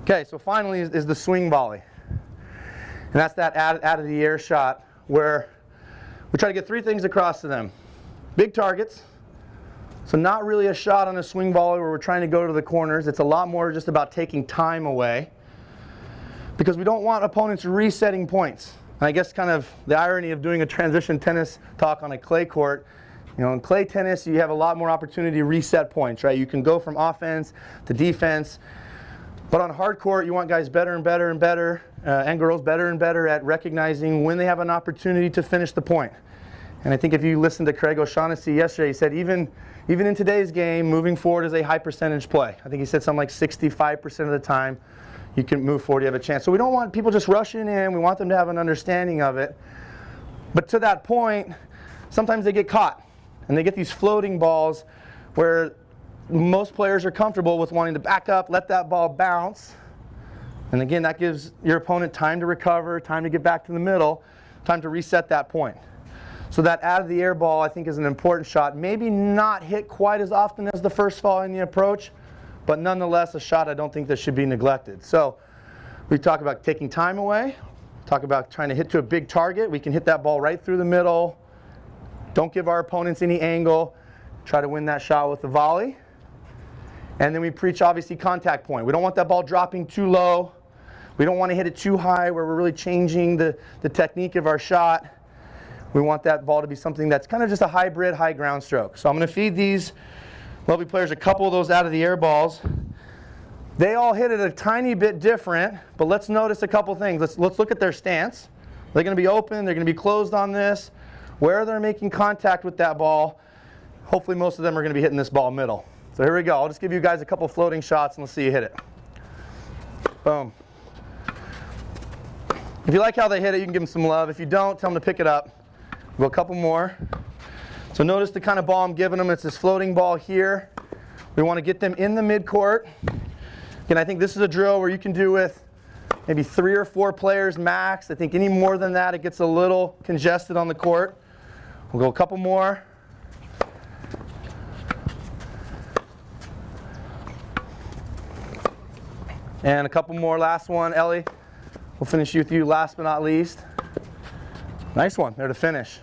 Okay, so finally is the swing volley. And that's that out of the air shot where we try to get three things across to them. Big targets, so not really a shot on a swing volley where we're trying to go to the corners. It's a lot more just about taking time away because we don't want opponents resetting points. And I guess kind of the irony of doing a transition tennis talk on a clay court, you know, in clay tennis you have a lot more opportunity to reset points, right? You can go from offense to defense. But on hard court, you want guys better and better and better, and girls better and better at recognizing when they have an opportunity to finish the point. And I think if you listened to Craig O'Shaughnessy yesterday, he said even in today's game, moving forward is a high percentage play. I think he said something like 65% of the time you can move forward, you have a chance. So we don't want people just rushing in, we want them to have an understanding of it. But to that point, sometimes they get caught, and they get these floating balls where most players are comfortable with wanting to back up, let that ball bounce. And again, that gives your opponent time to recover, time to get back to the middle, time to reset that point. So that out of the air ball I think is an important shot. Maybe not hit quite as often as the first fall in the approach, but nonetheless a shot I don't think that should be neglected. So we talk about taking time away, talk about trying to hit to a big target. We can hit that ball right through the middle. Don't give our opponents any angle. Try to win that shot with the volley. And then we preach obviously contact point. We don't want that ball dropping too low. We don't want to hit it too high where we're really changing the technique of our shot. We want that ball to be something that's kind of just a hybrid high ground stroke. So I'm going to feed these lovely players a couple of those out of the air balls. They all hit it a tiny bit different, but let's notice a couple things. Let's look at their stance. They're going to be open, they're going to be closed on this. Where they're making contact with that ball, hopefully most of them are going to be hitting this ball middle. So here we go. I'll just give you guys a couple floating shots and let's see you hit it. Boom. If you like how they hit it, you can give them some love. If you don't, tell them to pick it up. We'll go a couple more. So notice the kind of ball I'm giving them. It's this floating ball here. We want to get them in the midcourt. And I think this is a drill where you can do with maybe 3 or 4 players max. I think any more than that, it gets a little congested on the court. We'll go a couple more. And a couple more, last one. Ellie, we'll finish with you last but not least. Nice one, there to finish.